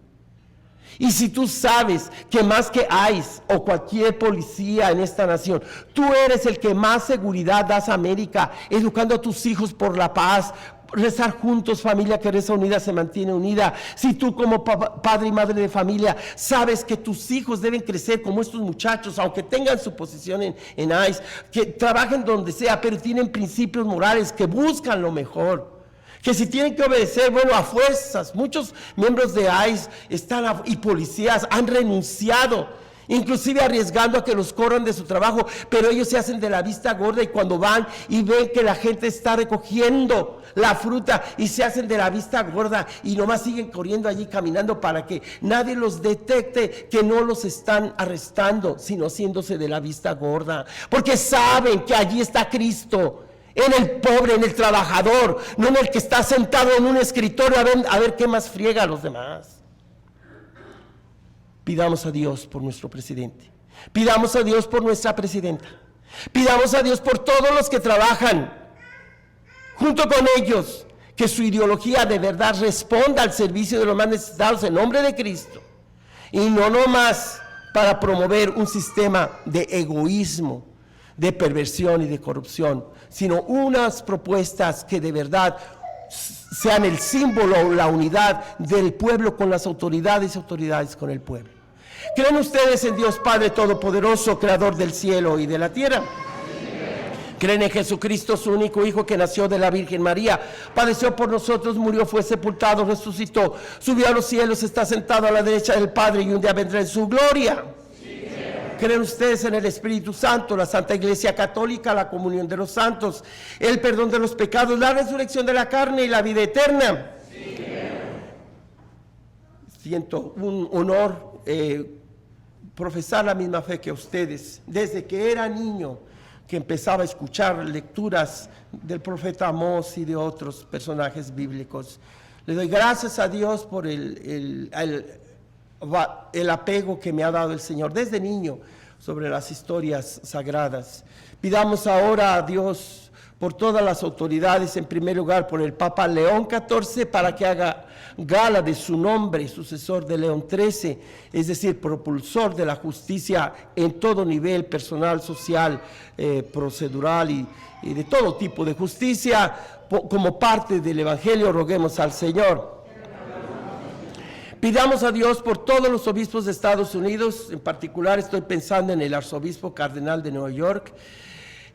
[SPEAKER 1] Y si tú sabes que más que ICE o cualquier policía en esta nación, tú eres el que más seguridad das a América, educando a tus hijos por la paz, rezar juntos, familia que reza unida se mantiene unida. Si tú como padre y madre de familia sabes que tus hijos deben crecer como estos muchachos, aunque tengan su posición en ICE, que trabajen donde sea, pero tienen principios morales, que buscan lo mejor. Que si tienen que obedecer, bueno, a fuerzas. Muchos miembros de ICE y policías han renunciado, inclusive arriesgando a que los corran de su trabajo, pero ellos se hacen de la vista gorda y cuando van y ven que la gente está recogiendo la fruta y se hacen de la vista gorda y nomás siguen corriendo allí caminando para que nadie los detecte que no los están arrestando, sino haciéndose de la vista gorda, porque saben que allí está Cristo. En el pobre, en el trabajador, no en el que está sentado en un escritorio a ver qué más friega a los demás. Pidamos a Dios por nuestro presidente, pidamos a Dios por nuestra presidenta, pidamos a Dios por todos los que trabajan junto con ellos, que su ideología de verdad responda al servicio de los más necesitados en nombre de Cristo, y no nomás para promover un sistema de egoísmo, de perversión y de corrupción, sino unas propuestas que de verdad sean el símbolo o la unidad del pueblo con las autoridades y autoridades con el pueblo. ¿Creen ustedes en Dios Padre Todopoderoso, Creador del cielo y de la tierra? ¿Creen en Jesucristo, su único Hijo, que nació de la Virgen María, padeció por nosotros, murió, fue sepultado, resucitó, subió a los cielos, está sentado a la derecha del Padre y un día vendrá en su gloria? ¿Creen ustedes en el Espíritu Santo, la Santa Iglesia Católica, la comunión de los santos, el perdón de los pecados, la resurrección de la carne y la vida eterna? Sí. Siento un honor profesar la misma fe que ustedes. Desde que era niño, que empezaba a escuchar lecturas del profeta Amós y de otros personajes bíblicos, le doy gracias a Dios por el apego que me ha dado el Señor desde niño sobre las historias sagradas. Pidamos ahora a Dios por todas las autoridades, en primer lugar por el Papa León XIV, para que haga gala de su nombre, sucesor de León XIII, es decir, propulsor de la justicia en todo nivel, personal, social, procedural y de todo tipo de justicia. Como parte del Evangelio, roguemos al Señor. Pidamos a Dios por todos los obispos de Estados Unidos, en particular estoy pensando en el arzobispo cardenal de Nueva York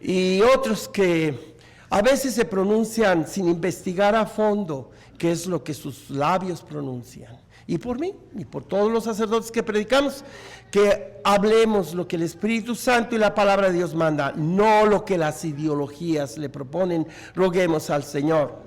[SPEAKER 1] y otros que a veces se pronuncian sin investigar a fondo qué es lo que sus labios pronuncian. Y por mí, y por todos los sacerdotes que predicamos, que hablemos lo que el Espíritu Santo y la palabra de Dios manda, no lo que las ideologías le proponen. Roguemos al Señor.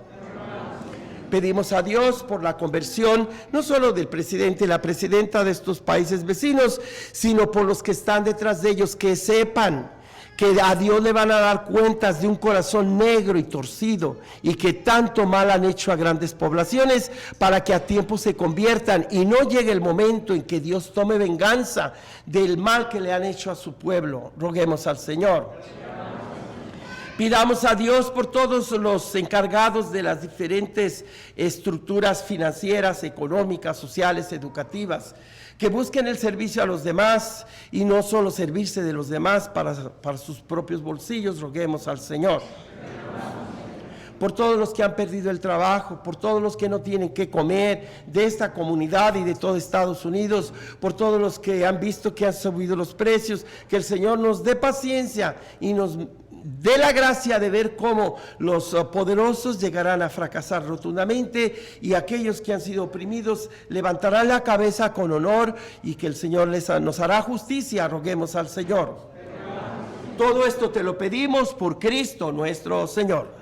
[SPEAKER 1] Pedimos a Dios por la conversión, no solo del presidente y la presidenta de estos países vecinos, sino por los que están detrás de ellos, que sepan que a Dios le van a dar cuentas de un corazón negro y torcido y que tanto mal han hecho a grandes poblaciones, para que a tiempo se conviertan y no llegue el momento en que Dios tome venganza del mal que le han hecho a su pueblo. Roguemos al Señor. Pidamos a Dios por todos los encargados de las diferentes estructuras financieras, económicas, sociales, educativas, que busquen el servicio a los demás y no solo servirse de los demás para sus propios bolsillos. Roguemos al Señor. Por todos los que han perdido el trabajo, por todos los que no tienen qué comer de esta comunidad y de todo Estados Unidos, por todos los que han visto que han subido los precios, que el Señor nos dé paciencia y nos dé la gracia de ver cómo los poderosos llegarán a fracasar rotundamente y aquellos que han sido oprimidos levantarán la cabeza con honor y que el Señor nos hará justicia. Roguemos al Señor. Todo esto te lo pedimos por Cristo nuestro Señor.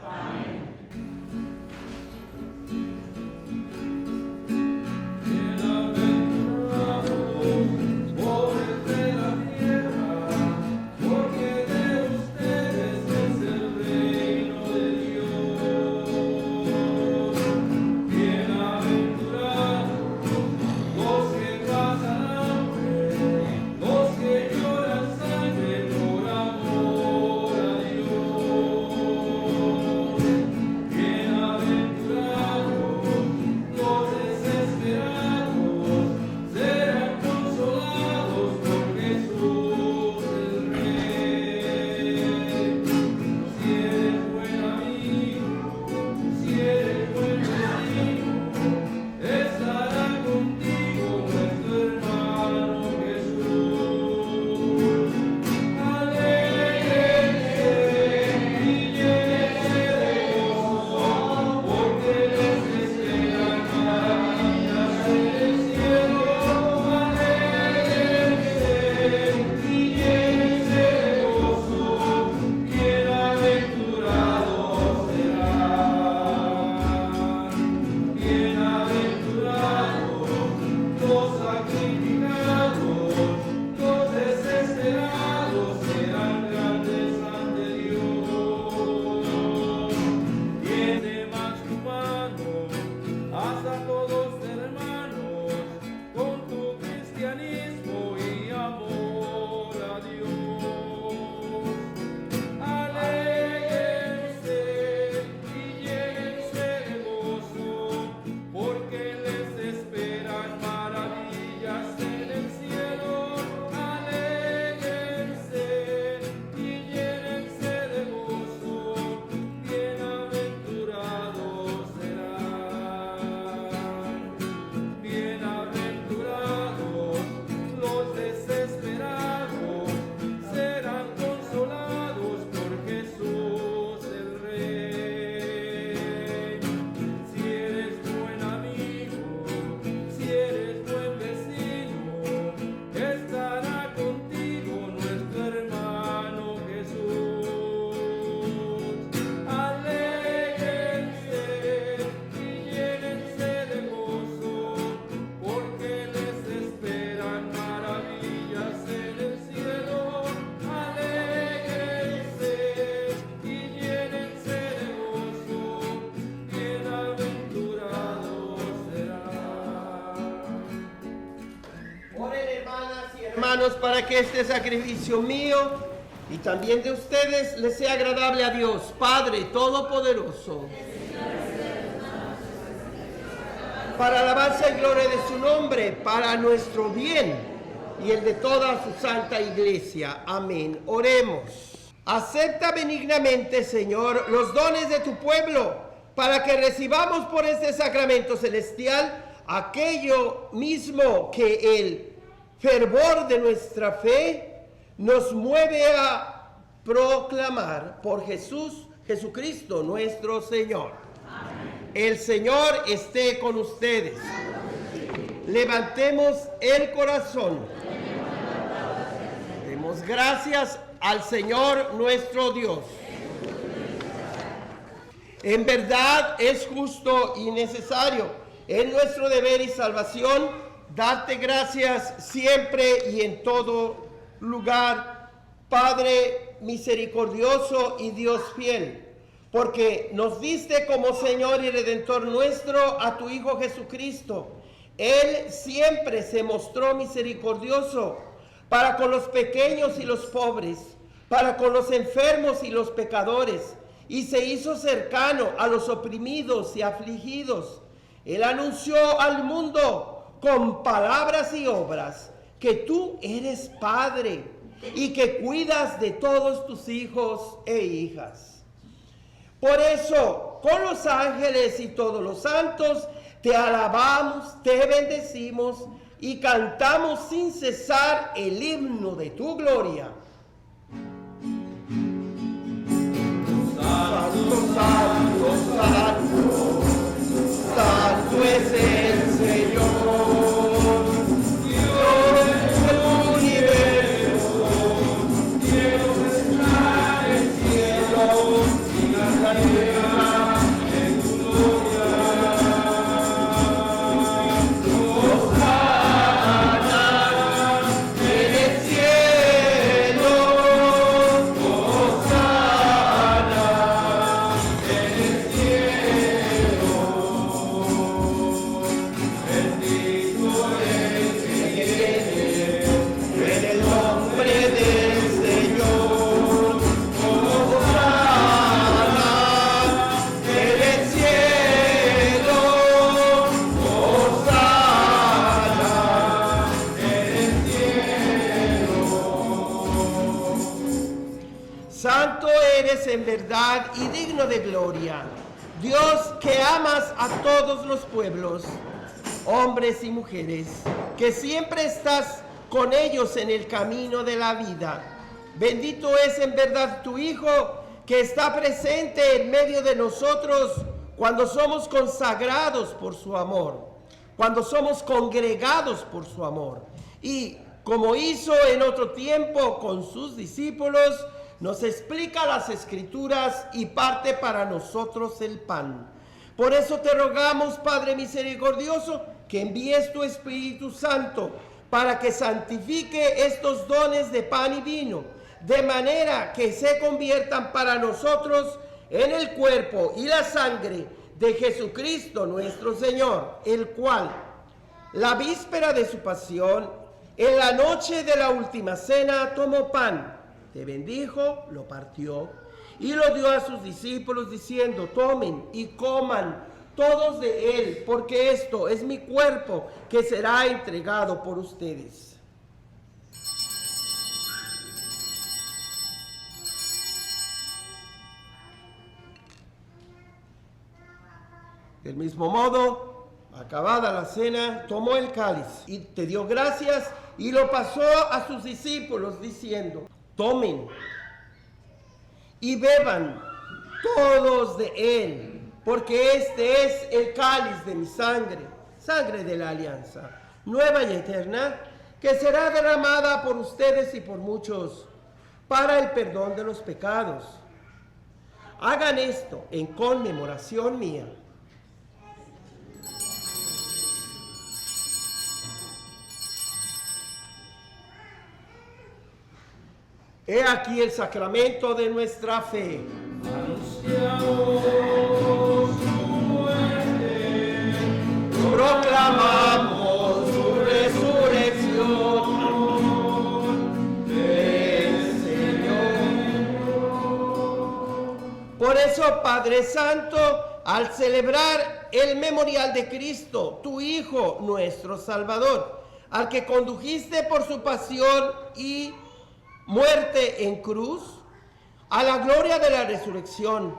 [SPEAKER 1] Para que este sacrificio mío y también de ustedes les sea agradable a Dios, Padre Todopoderoso. Para alabanza y gloria de su nombre, para nuestro bien y el de toda su santa iglesia. Amén. Oremos. Acepta benignamente, Señor, los dones de tu pueblo, para que recibamos por este sacramento celestial aquello mismo que el fervor de nuestra fe nos mueve a proclamar por Jesucristo nuestro Señor. Amén. El Señor esté con ustedes. Levantemos el corazón. Demos gracias al Señor nuestro Dios. En verdad es justo y necesario, es nuestro deber y salvación, darte gracias siempre y en todo lugar, Padre misericordioso y Dios fiel, porque nos diste como Señor y Redentor nuestro a tu Hijo Jesucristo. Él siempre se mostró misericordioso para con los pequeños y los pobres, para con los enfermos y los pecadores, y se hizo cercano a los oprimidos y afligidos. Él anunció al mundo con palabras y obras que tú eres Padre y que cuidas de todos tus hijos e hijas. Por eso, con los ángeles y todos los santos, te alabamos, te bendecimos y cantamos sin cesar el himno de tu gloria. Santo, santo, santo, santo es el Señor, Dios del universo. Dios está en el cielo y la tierra en su gloria. Hosana en el cielo, Hosana en el cielo. Bendito es el que viene en el nombre del Señor. Hosana en el cielo, Hosana en el cielo. Santo eres en verdad y digno de gloria, Dios que amas a todos los pueblos, hombres y mujeres, que siempre estás con ellos en el camino de la vida. Bendito es en verdad tu Hijo, que está presente en medio de nosotros cuando somos consagrados por su amor, cuando somos congregados por su amor. Y como hizo en otro tiempo con sus discípulos, nos explica las Escrituras y parte para nosotros el pan. Por eso te rogamos, Padre misericordioso, que envíes tu Espíritu Santo para que santifique estos dones de pan y vino, de manera que se conviertan para nosotros en el cuerpo y la sangre de Jesucristo nuestro Señor, el cual, la víspera de su pasión, en la noche de la última cena, tomó pan, te bendijo, lo partió y lo dio a sus discípulos diciendo: tomen y coman todos de él, porque esto es mi cuerpo que será entregado por ustedes. Del mismo modo, acabada la cena, tomó el cáliz y te dio gracias y lo pasó a sus discípulos diciendo: tomen y beban todos de él, porque este es el cáliz de mi sangre, sangre de la alianza, nueva y eterna, que será derramada por ustedes y por muchos para el perdón de los pecados. Hagan esto en conmemoración mía. He aquí el sacramento de nuestra fe. Anunciamos su muerte, proclamamos su resurrección del Señor. Por eso, Padre Santo, al celebrar el memorial de Cristo, tu Hijo, nuestro Salvador, al que condujiste por su pasión y muerte en cruz, a la gloria de la resurrección,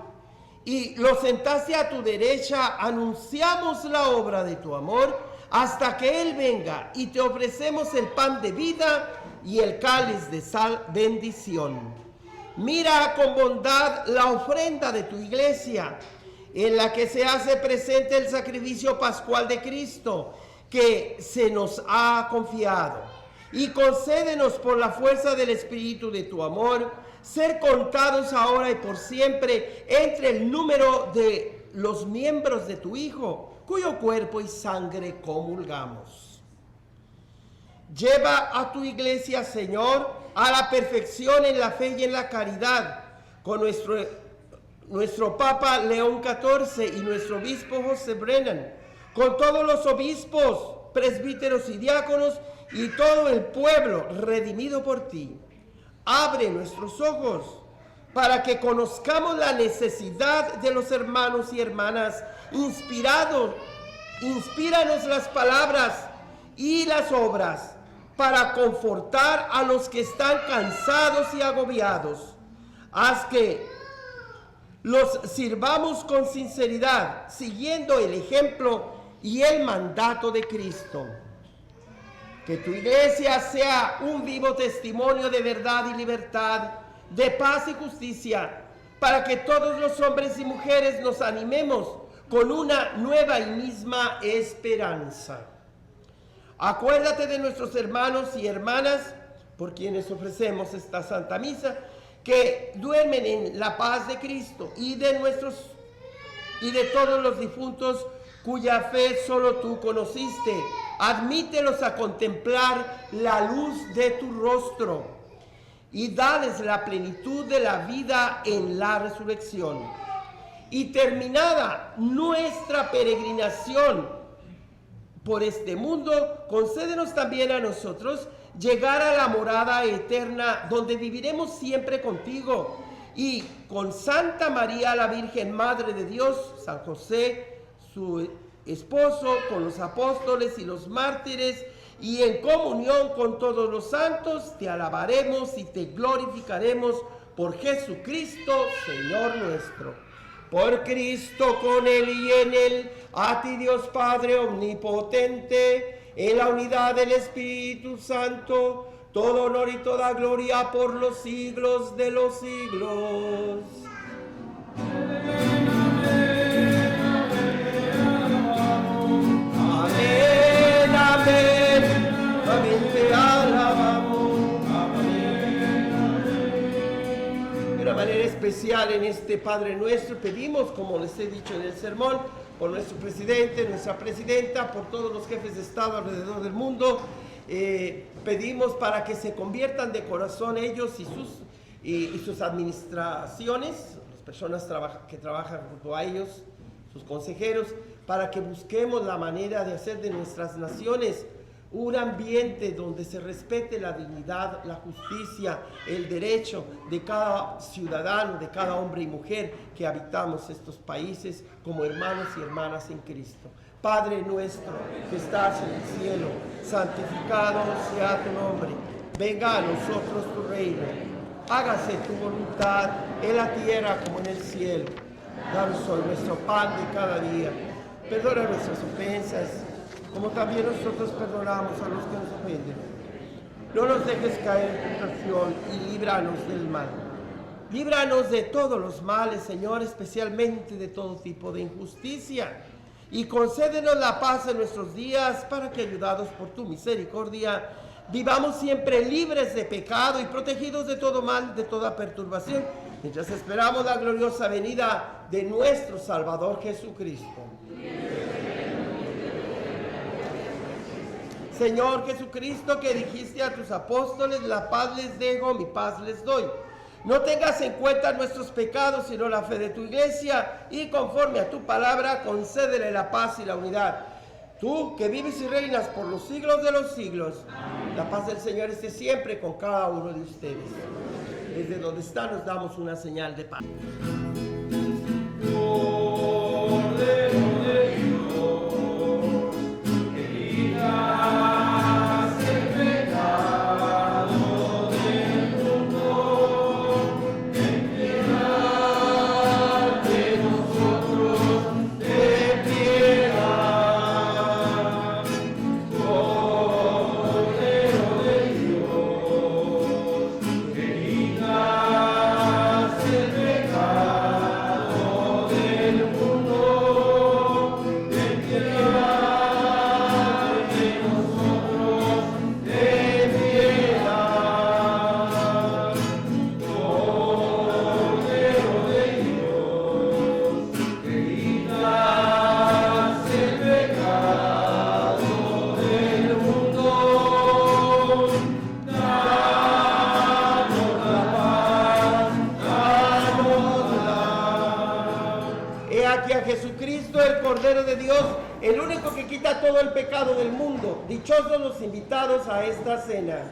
[SPEAKER 1] y lo sentaste a tu derecha, anunciamos la obra de tu amor hasta que Él venga, y te ofrecemos el pan de vida y el cáliz de bendición. Mira con bondad la ofrenda de tu iglesia, en la que se hace presente el sacrificio pascual de Cristo, que se nos ha confiado. Y concédenos por la fuerza del Espíritu de tu amor, ser contados ahora y por siempre entre el número de los miembros de tu Hijo, cuyo cuerpo y sangre comulgamos. Lleva a tu iglesia, Señor, a la perfección en la fe y en la caridad, con nuestro Papa León XIV y nuestro obispo José Brennan, con todos los obispos, presbíteros y diáconos, y todo el pueblo redimido por ti. Abre nuestros ojos para que conozcamos la necesidad de los hermanos y hermanas. Inspíranos las palabras y las obras para confortar a los que están cansados y agobiados. Haz que los sirvamos con sinceridad, siguiendo el ejemplo y el mandato de Cristo. Que tu iglesia sea un vivo testimonio de verdad y libertad, de paz y justicia, para que todos los hombres y mujeres nos animemos con una nueva y misma esperanza. Acuérdate de nuestros hermanos y hermanas, por quienes ofrecemos esta Santa Misa, que duermen en la paz de Cristo, y de todos los difuntos cuya fe solo tú conociste. Admítelos a contemplar la luz de tu rostro y dales la plenitud de la vida en la resurrección. Y terminada nuestra peregrinación por este mundo, concédenos también a nosotros llegar a la morada eterna, donde viviremos siempre contigo, y con Santa María la Virgen Madre de Dios, San José, su esposo, con los apóstoles y los mártires, y en comunión con todos los santos, te alabaremos y te glorificaremos por Jesucristo, Señor nuestro. Por Cristo, con Él y en Él, a ti Dios Padre omnipotente, en la unidad del Espíritu Santo, todo honor y toda gloria por los siglos de los siglos. Amén, amén, amén, te alabamos. De una manera especial en este Padre Nuestro pedimos, como les he dicho en el sermón, por nuestro presidente, nuestra presidenta, por todos los jefes de Estado alrededor del mundo. Pedimos para que se conviertan de corazón ellos y sus administraciones, las personas que trabajan junto a ellos, sus consejeros, para que busquemos la manera de hacer de nuestras naciones un ambiente donde se respete la dignidad, la justicia, el derecho de cada ciudadano, de cada hombre y mujer que habitamos estos países como hermanos y hermanas en Cristo. Padre nuestro que estás en el cielo, santificado sea tu nombre. Venga a nosotros tu reino. Hágase tu voluntad en la tierra como en el cielo. Danos hoy nuestro pan de cada día. Perdona nuestras ofensas, como también nosotros perdonamos a los que nos ofenden. No nos dejes caer en tentación y líbranos del mal. Líbranos de todos los males, Señor, especialmente de todo tipo de injusticia. Y concédenos la paz en nuestros días, para que, ayudados por tu misericordia, vivamos siempre libres de pecado y protegidos de todo mal, de toda perturbación, mientras esperamos la gloriosa venida de nuestro Salvador Jesucristo. Señor Jesucristo, que dijiste a tus apóstoles, la paz les dejo, mi paz les doy. No tengas en cuenta nuestros pecados, sino la fe de tu iglesia, y conforme a tu palabra, concédele la paz y la unidad. Tú, que vives y reinas por los siglos de los siglos, la paz del Señor esté siempre con cada uno de ustedes. Desde donde está nos damos una señal de paz. El único que quita todo el pecado del mundo. Dichosos los invitados a esta cena.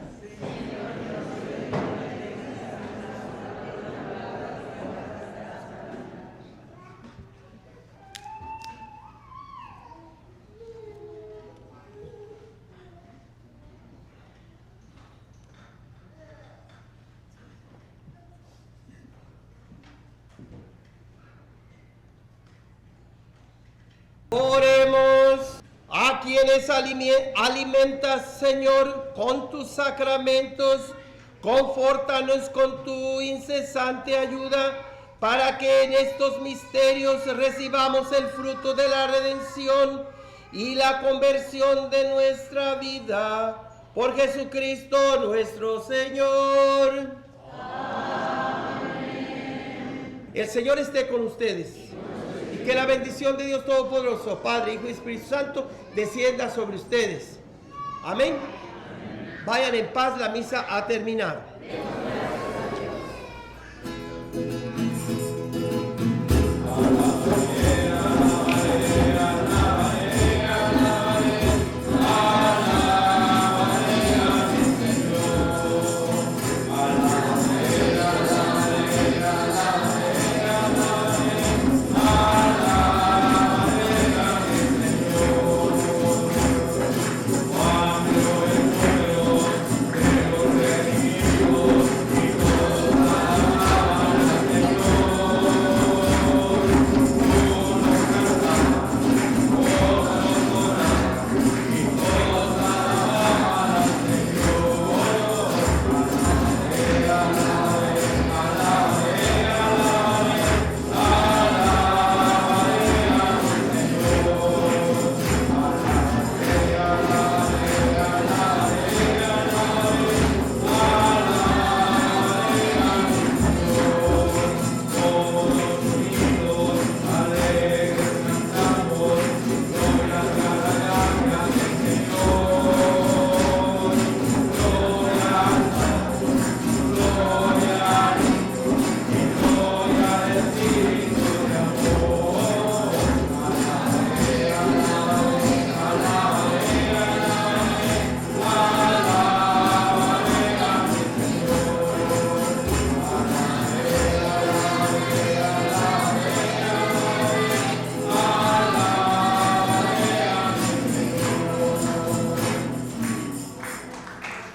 [SPEAKER 1] Oremos. A quienes alimentas, Señor, con tus sacramentos, confórtanos con tu incesante ayuda, para que en estos misterios recibamos el fruto de la redención y la conversión de nuestra vida. Por Jesucristo nuestro Señor. Amén. El Señor esté con ustedes. Y que la bendición de Dios Todopoderoso, Padre, Hijo y Espíritu Santo, descienda sobre ustedes. Amén. Vayan en paz, la misa ha terminado.